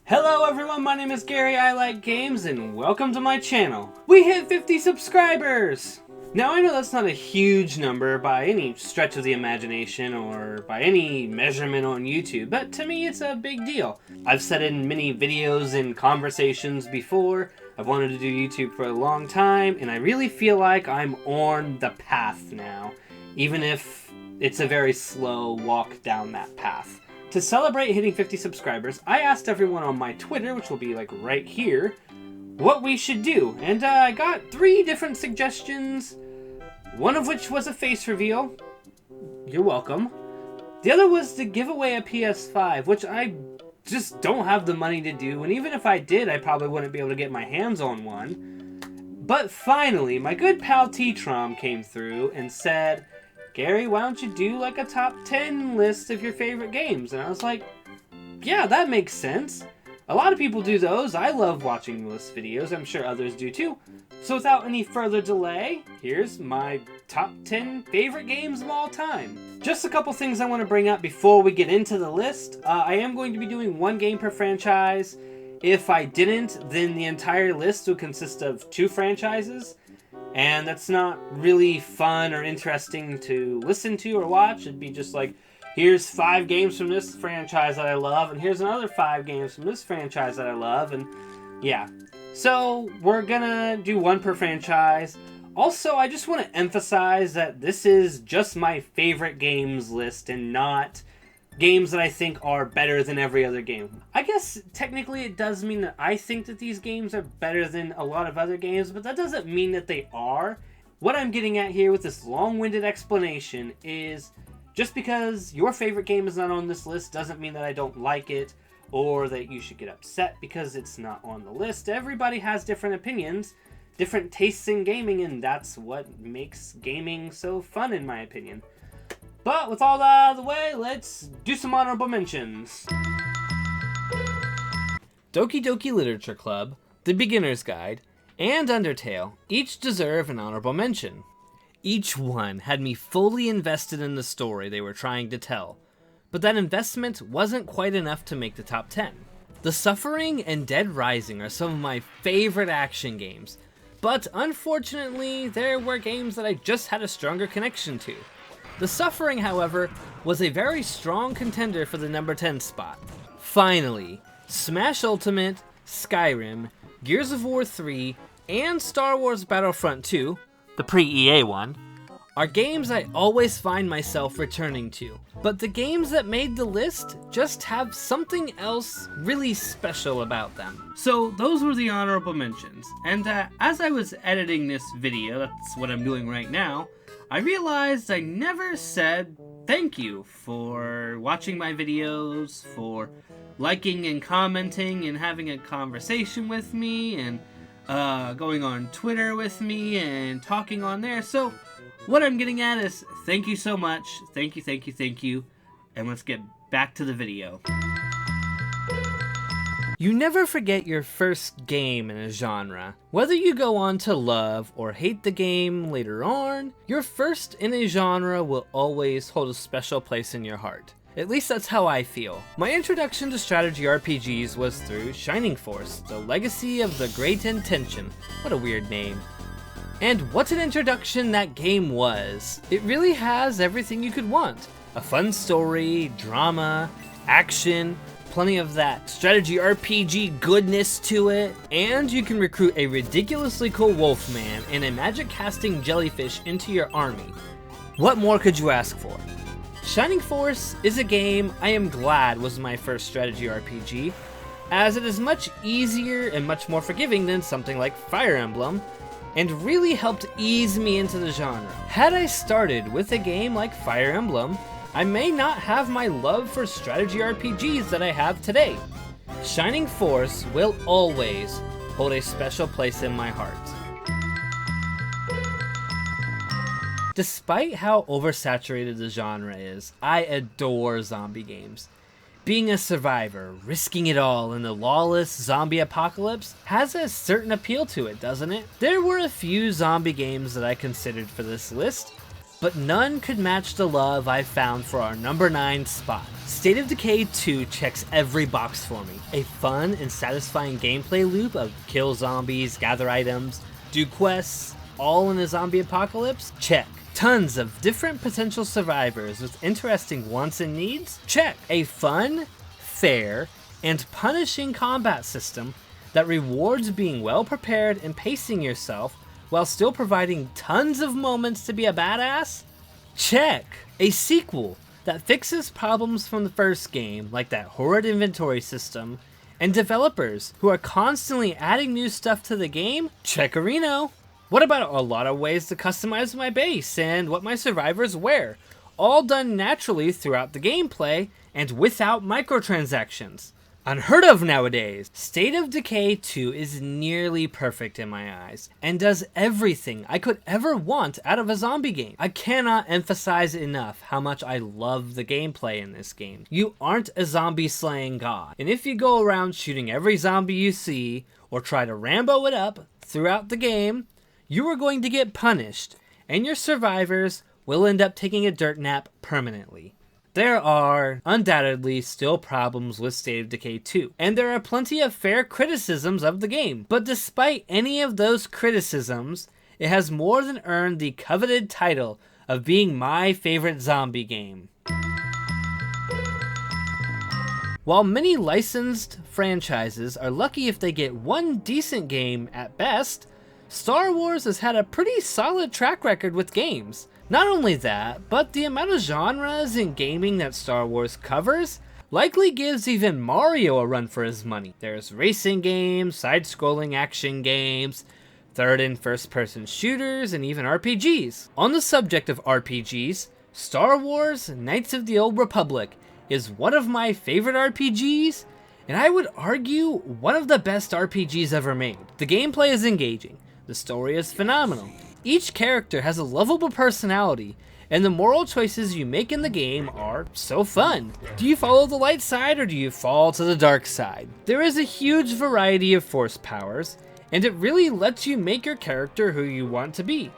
Hello everyone, my name is Gary, I like games, and welcome to my channel. We hit 50 subscribers! Now I know that's not a huge number by any stretch of the imagination or by any measurement on YouTube, but to me it's a big deal. I've said in many videos and conversations before, I've wanted to do YouTube for a long time, and I really feel like I'm on the path now, even if it's a very slow walk down that path. To celebrate hitting 50 subscribers, I asked everyone on my Twitter, which will be like right here, what we should do. And I got 3 different suggestions, one of which was a face reveal. You're welcome. The other was to give away a PS5, which I just don't have the money to do. And even if I did, I probably wouldn't be able to get my hands on one. But finally, my good pal T-Trom came through and said, Gary, why don't you do like a top 10 list of your favorite games? And I was like, yeah, that makes sense. A lot of people do those. I love watching list videos. I'm sure others do too. So without any further delay, here's my top 10 favorite games of all time. Just a couple things I want to bring up before we get into the list. I am going to be doing 1 game per franchise. If I didn't, then the entire list would consist of 2 franchises. And that's not really fun or interesting to listen to or watch. It'd be just like, here's 5 games from this franchise that I love, and here's another 5 games from this franchise that I love, and yeah. So, we're gonna do 1 per franchise. Also, I just want to emphasize that this is just my favorite games list and not games that I think are better than every other game. I guess technically it does mean that I think that these games are better than a lot of other games, but that doesn't mean that they are. What I'm getting at here with this long-winded explanation is just because your favorite game is not on this list doesn't mean that I don't like it or that you should get upset because it's not on the list. Everybody has different opinions, different tastes in gaming, and that's what makes gaming so fun in my opinion. But with all that out of the way, let's do some honorable mentions. Doki Doki Literature Club, The Beginner's Guide, and Undertale each deserve an honorable mention. Each one had me fully invested in the story they were trying to tell, but that investment wasn't quite enough to make the top 10. The Suffering and Dead Rising are some of my favorite action games, but unfortunately there were games that I just had a stronger connection to. The Suffering, however, was a very strong contender for the number 10 spot. Finally, Smash Ultimate, Skyrim, Gears of War 3, and Star Wars Battlefront 2, the pre-EA one, are games I always find myself returning to. But the games that made the list just have something else really special about them. So those were the honorable mentions. And as I was editing this video, that's what I'm doing right now, I realized I never said thank you for watching my videos, for liking and commenting and having a conversation with me, and going on Twitter with me and talking on there. So what I'm getting at is thank you so much. Thank you, thank you, thank you. And let's get back to the video. You never forget your first game in a genre. Whether you go on to love or hate the game later on, your first in a genre will always hold a special place in your heart. At least that's how I feel. My introduction to strategy RPGs was through Shining Force, The Legacy of the Great Intention. What a weird name. And what an introduction that game was. It really has everything you could want. A fun story, drama, action, plenty of that strategy RPG goodness to it, and you can recruit a ridiculously cool wolfman and a magic casting jellyfish into your army. What more could you ask for? Shining Force is a game I am glad was my first strategy RPG, as it is much easier and much more forgiving than something like Fire Emblem, and really helped ease me into the genre. Had I started with a game like Fire Emblem, I may not have my love for strategy RPGs that I have today. Shining Force will always hold a special place in my heart. Despite how oversaturated the genre is, I adore zombie games. Being a survivor, risking it all in the lawless zombie apocalypse has a certain appeal to it, doesn't it? There were a few zombie games that I considered for this list, But none could match the love I found for our number 9 spot. State of Decay 2 checks every box for me. A fun and satisfying gameplay loop of kill zombies, gather items, do quests, all in a zombie apocalypse? Check. Tons of different potential survivors with interesting wants and needs? Check. A fun, fair, and punishing combat system that rewards being well prepared and pacing yourself while still providing tons of moments to be a badass? Check. A sequel that fixes problems from the first game, like that horrid inventory system, and developers who are constantly adding new stuff to the game? Checkerino. What about a lot of ways to customize my base and what my survivors wear? All done naturally throughout the gameplay and without microtransactions. Unheard of nowadays! State of Decay 2 is nearly perfect in my eyes, and does everything I could ever want out of a zombie game. I cannot emphasize enough how much I love the gameplay in this game. You aren't a zombie slaying god, and if you go around shooting every zombie you see, or try to Rambo it up throughout the game, you are going to get punished, and your survivors will end up taking a dirt nap permanently. There are undoubtedly still problems with State of Decay 2, and there are plenty of fair criticisms of the game. But despite any of those criticisms, it has more than earned the coveted title of being my favorite zombie game. While many licensed franchises are lucky if they get one decent game at best, Star Wars has had a pretty solid track record with games. Not only that, but the amount of genres in gaming that Star Wars covers likely gives even Mario a run for his money. There's racing games, side-scrolling action games, third and first-person shooters, and even RPGs. On the subject of RPGs, Star Wars Knights of the Old Republic is one of my favorite RPGs, and I would argue one of the best RPGs ever made. The gameplay is engaging, the story is phenomenal. Each character has a lovable personality, and the moral choices you make in the game are so fun. Do you follow the light side or do you fall to the dark side? There is a huge variety of force powers, and it really lets you make your character who you want to be.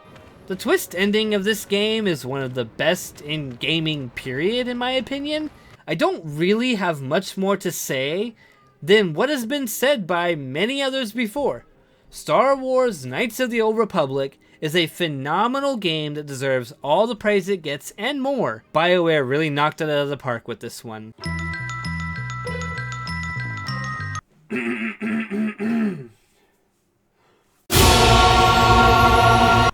The twist ending of this game is one of the best in gaming period, in my opinion. I don't really have much more to say than what has been said by many others before. Star Wars Knights of the Old Republic is a phenomenal game that deserves all the praise it gets and more. BioWare really knocked it out of the park with this one.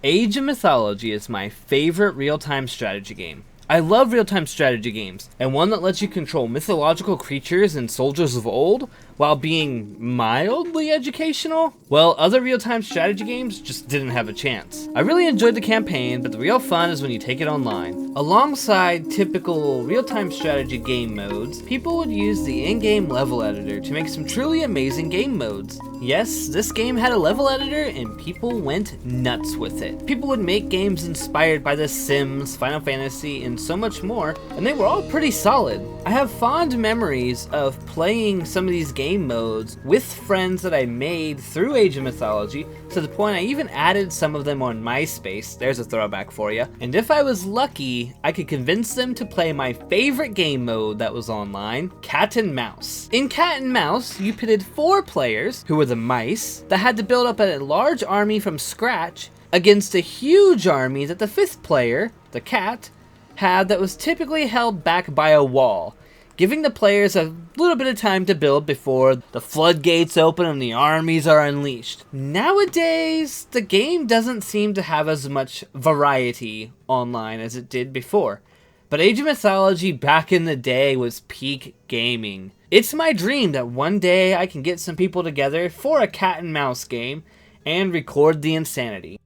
Age of Mythology is my favorite real-time strategy game. I love real-time strategy games, and one that lets you control mythological creatures and soldiers of old while being mildly educational. Well, other real-time strategy games just didn't have a chance. I really enjoyed the campaign, but the real fun is when you take it online. Alongside typical real-time strategy game modes, people would use the in-game level editor to make some truly amazing game modes. Yes, this game had a level editor and people went nuts with it. People would make games inspired by The Sims, Final Fantasy, and so much more, and they were all pretty solid. I have fond memories of playing some of these game modes with friends that I made through Age of Mythology, to the point I even added some of them on MySpace. There's a throwback for you. And if I was lucky, I could convince them to play my favorite game mode that was online, Cat and Mouse. In Cat and Mouse, you pitted 4 players, who were the mice, that had to build up a large army from scratch against a huge army that the 5th player, the cat, had that was typically held back by a wall, giving the players a little bit of time to build before the floodgates open and the armies are unleashed. Nowadays, the game doesn't seem to have as much variety online as it did before, but Age of Mythology back in the day was peak gaming. It's my dream that one day I can get some people together for a cat and mouse game and record the insanity.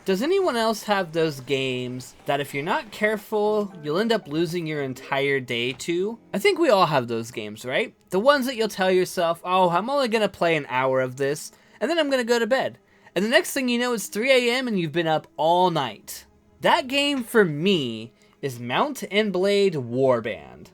Does anyone else have those games that if you're not careful, you'll end up losing your entire day to? I think we all have those games, right? The ones that you'll tell yourself, oh, I'm only gonna play an hour of this, and then I'm gonna go to bed. And the next thing you know, it's 3 AM and you've been up all night. That game for me is Mount and Blade Warband.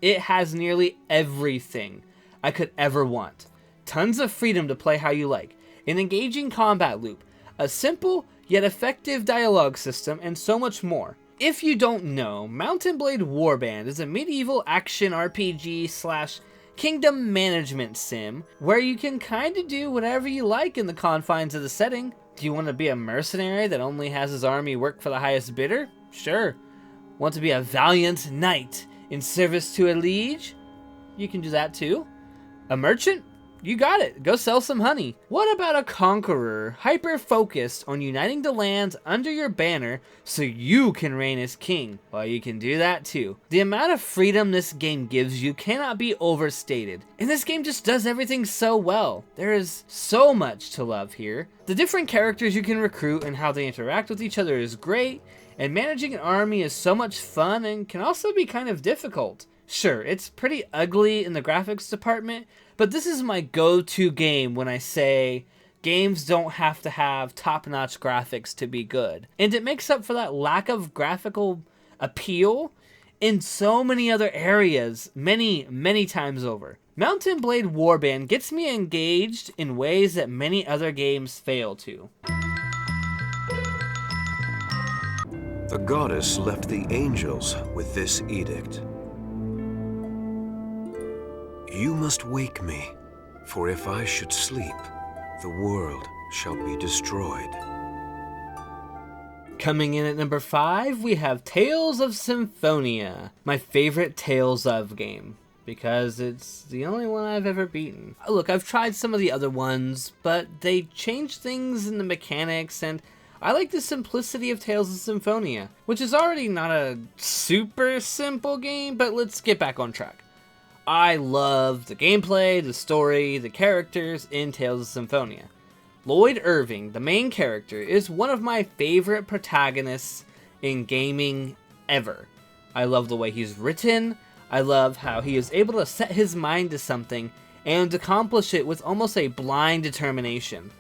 It has nearly everything I could ever want. Tons of freedom to play how you like, an engaging combat loop, a simple yet effective dialogue system, and so much more. If you don't know, Mount & Blade Warband is a medieval action RPG slash kingdom management sim where you can kinda do whatever you like in the confines of the setting. Do you want to be a mercenary that only has his army work for the highest bidder? Sure. Want to be a valiant knight in service to a liege? You can do that too. A merchant? You got it. Go sell some honey. What about a conqueror, hyper-focused on uniting the lands under your banner so you can reign as king? Well, you can do that too. The amount of freedom this game gives you cannot be overstated. And this game just does everything so well. There is so much to love here. The different characters you can recruit and how they interact with each other is great. And managing an army is so much fun and can also be kind of difficult. Sure, it's pretty ugly in the graphics department, but this is my go-to game when I say games don't have to have top-notch graphics to be good. And it makes up for that lack of graphical appeal in so many other areas, many times over. Mount & Blade Warband gets me engaged in ways that many other games fail to. The goddess left the angels with this edict. You must wake me, for if I should sleep, the world shall be destroyed. Coming in at number 5, we have Tales of Symphonia, my favorite Tales of game, because it's the only one I've ever beaten. Look, I've tried some of the other ones, but they changed things in the mechanics, and I like the simplicity of Tales of Symphonia, which is already not a super simple game, but let's get back on track. I love the gameplay, the story, the characters in Tales of Symphonia. Lloyd Irving, the main character, is one of my favorite protagonists in gaming ever. I love the way he's written. I love how he is able to set his mind to something and accomplish it with almost a blind determination.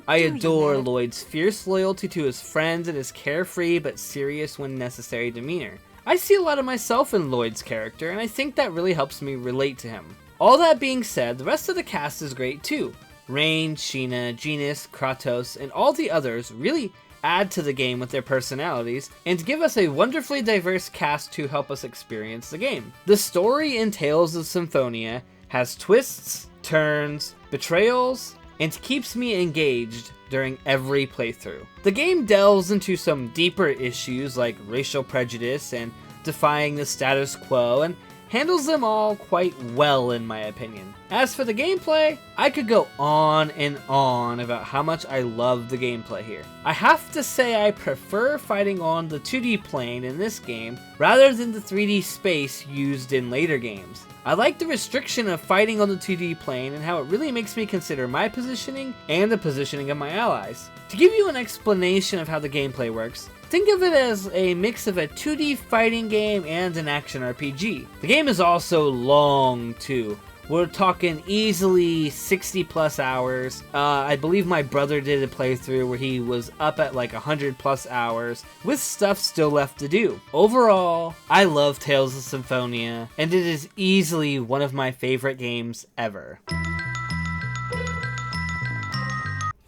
I adore Lloyd's fierce loyalty to his friends and his carefree but serious when necessary demeanor. I see a lot of myself in Lloyd's character, and I think that really helps me relate to him. All that being said, the rest of the cast is great too. Rain, Sheena, Genis, Kratos, and all the others really add to the game with their personalities, and give us a wonderfully diverse cast to help us experience the game. The story in Tales of Symphonia has twists, turns, betrayals, and keeps me engaged during every playthrough. The game delves into some deeper issues like racial prejudice and defying the status quo, and handles them all quite well in my opinion. As for the gameplay, I could go on and on about how much I love the gameplay here. I have to say I prefer fighting on the 2D plane in this game rather than the 3D space used in later games. I like the restriction of fighting on the 2D plane and how it really makes me consider my positioning and the positioning of my allies. To give you an explanation of how the gameplay works, think of it as a mix of a 2D fighting game and an action RPG. The game is also long too. We're talking easily 60 plus hours. I believe my brother did a playthrough where he was up at like 100 plus hours with stuff still left to do. Overall, I love Tales of Symphonia, and it is easily one of my favorite games ever.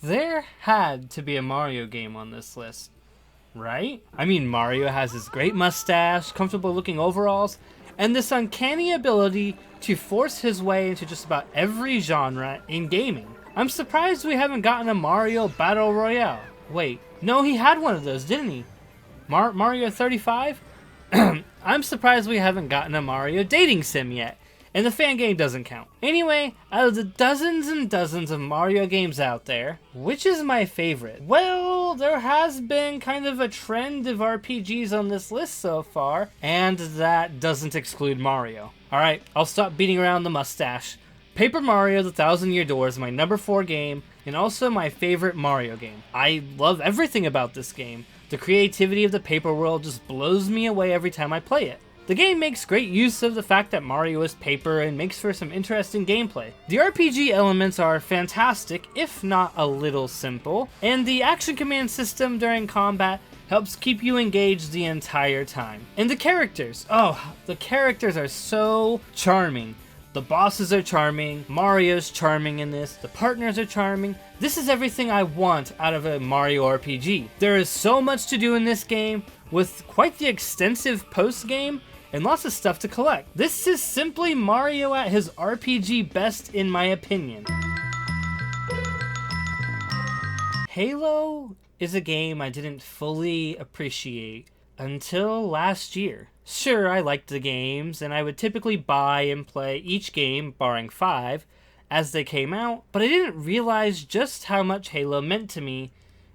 There had to be a Mario game on this list, right? I mean, Mario has his great mustache, comfortable looking overalls, and this uncanny ability to force his way into just about every genre in gaming. I'm surprised we haven't gotten a Mario Battle Royale. Wait, no, he had one of those, didn't he? Mario 35? I'm surprised we haven't gotten a Mario dating sim yet, and the fan game doesn't count. Anyway, out of the dozens and dozens of Mario games out there, which is my favorite? Well, there has been kind of a trend of RPGs on this list so far, and that doesn't exclude Mario. Alright, I'll stop beating around the mustache. Paper Mario: The Thousand Year Door is my number 4 game, and also my favorite Mario game. I love everything about this game. The creativity of the paper world just blows me away every time I play it. The game makes great use of the fact that Mario is paper and makes for some interesting gameplay. The RPG elements are fantastic, if not a little simple, and the action command system during combat helps keep you engaged the entire time. And the characters, oh, the characters are so charming. The bosses are charming, Mario's charming in this, the partners are charming. This is everything I want out of a Mario RPG. There is so much to do in this game, with quite the extensive post-game, and lots of stuff to collect. This is simply Mario at his RPG best in my opinion. Halo is a game I didn't fully appreciate until last year. Sure, I liked the games, and I would typically buy and play each game, barring 5, as they came out, but I didn't realize just how much Halo meant to me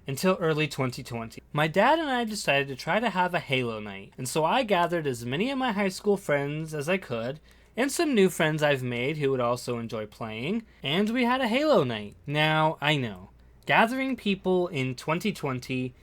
until early 2020. My dad and I decided to try to have a Halo night, and so I gathered as many of my high school friends as I could, and some new friends I've made who would also enjoy playing, and we had a Halo night. Now, I know, gathering people in 2020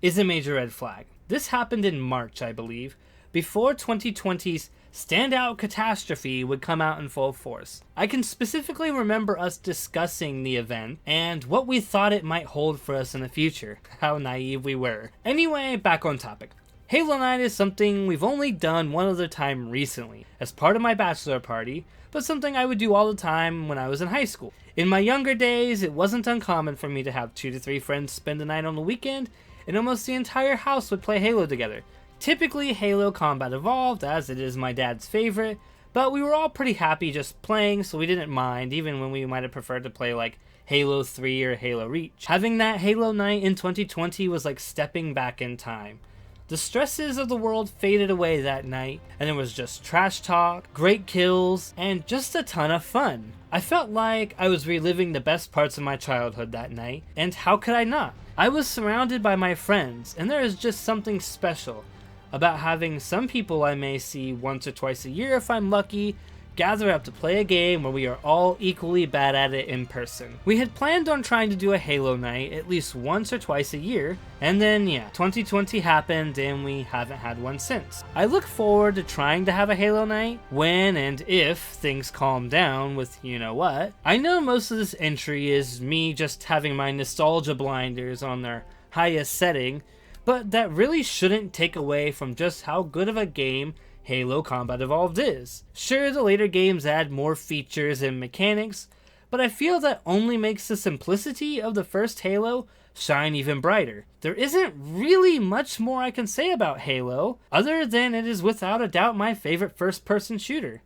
is a major red flag. This happened in March, I believe, before 2020's standout catastrophe would come out in full force. I can specifically remember us discussing the event and what we thought it might hold for us in the future. How naive we were. Anyway, back on topic. Halo Night is something we've only done one other time recently, as part of my bachelor party, but something I would do all the time when I was in high school. In my younger days, it wasn't uncommon for me to have 2 to 3 friends spend the night on the weekend, and almost the entire house would play Halo together. Typically Halo Combat Evolved, as it is my dad's favorite, but we were all pretty happy just playing, so we didn't mind, even when we might have preferred to play like Halo 3 or Halo Reach. Having that Halo night in 2020 was like stepping back in time. The stresses of the world faded away that night, and it was just trash talk, great kills, and just a ton of fun. I felt like I was reliving the best parts of my childhood that night, and how could I not? I was surrounded by my friends, and there is just something special about having some people I may see once or twice a year if I'm lucky, gather up to play a game where we are all equally bad at it in person. We had planned on trying to do a Halo night at least once or twice a year, and then 2020 happened and we haven't had one since. I look forward to trying to have a Halo night when and if things calm down with you know what. I know most of this entry is me just having my nostalgia blinders on their highest setting, but that really shouldn't take away from just how good of a game Halo Combat Evolved is. Sure, the later games add more features and mechanics, but I feel that only makes the simplicity of the first Halo shine even brighter. There isn't really much more I can say about Halo, other than it is without a doubt my favorite first-person shooter.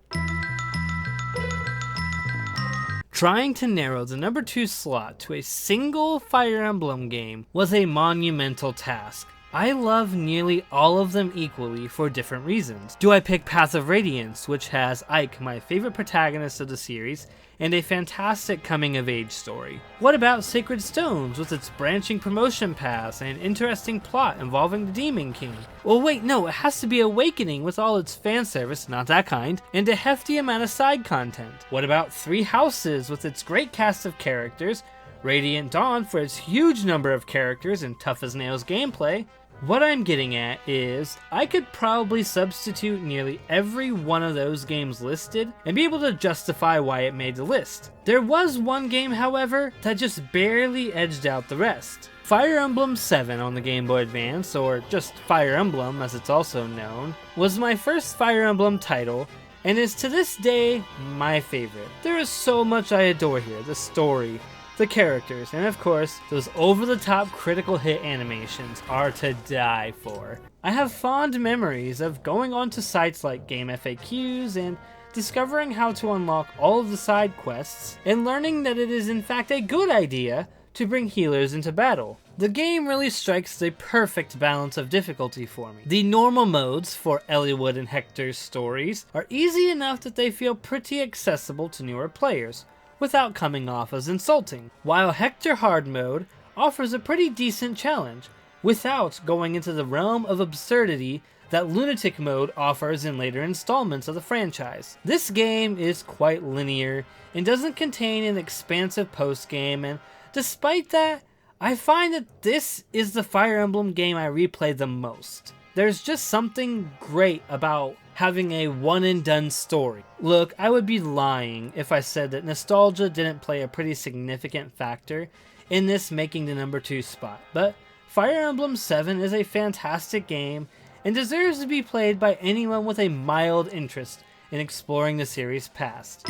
Trying to narrow the number 2 slot to a single Fire Emblem game was a monumental task. I love nearly all of them equally for different reasons. Do I pick Path of Radiance, which has Ike, my favorite protagonist of the series, and a fantastic coming-of-age story? What about Sacred Stones, with its branching promotion paths and interesting plot involving the Demon King? Well wait, no, it has to be Awakening with all its fan service, not that kind, and a hefty amount of side content. What about Three Houses, with its great cast of characters, Radiant Dawn for its huge number of characters and tough-as-nails gameplay? What I'm getting at is, I could probably substitute nearly every one of those games listed and be able to justify why it made the list. There was one game, however, that just barely edged out the rest. Fire Emblem 7 on the Game Boy Advance, or just Fire Emblem as it's also known, was my first Fire Emblem title, and is to this day my favorite. There is so much I adore here: the story, the characters, and of course, those over-the-top critical hit animations are to die for. I have fond memories of going onto sites like Game FAQs and discovering how to unlock all of the side quests, and learning that it is in fact a good idea to bring healers into battle. The game really strikes the perfect balance of difficulty for me. The normal modes for Eliwood and Hector's stories are easy enough that they feel pretty accessible to newer players, without coming off as insulting, while Hector Hard Mode offers a pretty decent challenge, without going into the realm of absurdity that Lunatic Mode offers in later installments of the franchise. This game is quite linear, and doesn't contain an expansive post-game, and despite that, I find that this is the Fire Emblem game I replay the most. There's just something great about having a one-and-done story. Look, I would be lying if I said that nostalgia didn't play a pretty significant factor in this making the number 2 spot, but Fire Emblem 7 is a fantastic game and deserves to be played by anyone with a mild interest in exploring the series' past.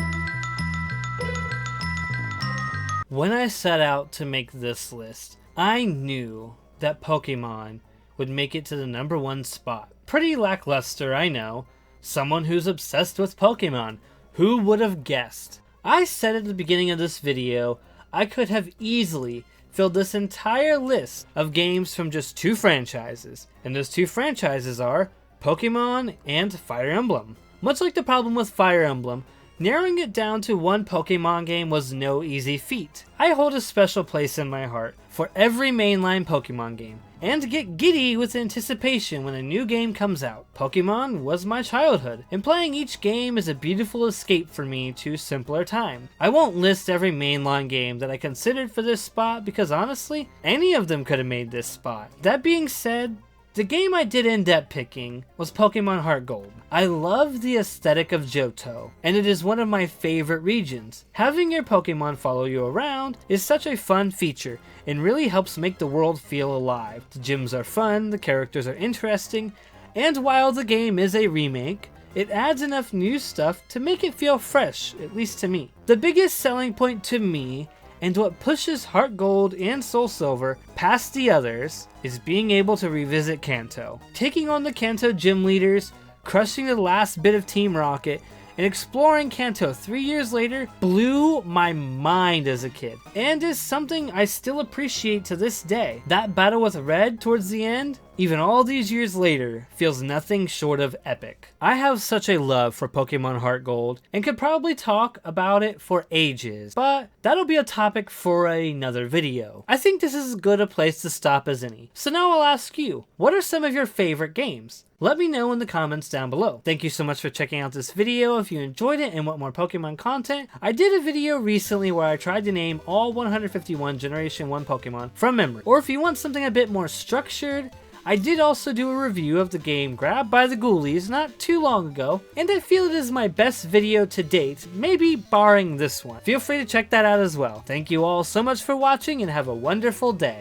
When I set out to make this list, I knew that Pokemon would make it to the #1 spot. Pretty lackluster, I know. Someone who's obsessed with Pokemon. Who would have guessed? I said at the beginning of this video, I could have easily filled this entire list of games from just 2 franchises. And those 2 franchises are Pokemon and Fire Emblem. Much like the problem with Fire Emblem, narrowing it down to 1 Pokemon game was no easy feat. I hold a special place in my heart for every mainline Pokemon game, and get giddy with anticipation when a new game comes out. Pokemon was my childhood, and playing each game is a beautiful escape for me to simpler time. I won't list every mainline game that I considered for this spot because honestly, any of them could have made this spot. That being said, the game I did end up picking was Pokemon Heart Gold. I love the aesthetic of Johto, and it is one of my favorite regions. Having your Pokemon follow you around is such a fun feature and really helps make the world feel alive. The gyms are fun, the characters are interesting, and while the game is a remake, it adds enough new stuff to make it feel fresh, at least to me. The biggest selling point to me and what pushes Heart Gold and Soul Silver past the others is being able to revisit Kanto. Taking on the Kanto gym leaders, crushing the last bit of Team Rocket, and exploring Kanto 3 years later blew my mind as a kid, and is something I still appreciate to this day. That battle with Red towards the end, even all these years later, feels nothing short of epic. I have such a love for Pokemon Heart Gold, and could probably talk about it for ages, but that'll be a topic for another video. I think this is as good a place to stop as any. So now I'll ask you, what are some of your favorite games? Let me know in the comments down below. Thank you so much for checking out this video. If you enjoyed it and want more Pokemon content, I did a video recently where I tried to name all 151 Generation 1 Pokemon from memory. Or if you want something a bit more structured, I did also do a review of the game Grabbed by the Ghoulies not too long ago, and I feel it is my best video to date, maybe barring this one. Feel free to check that out as well. Thank you all so much for watching and have a wonderful day.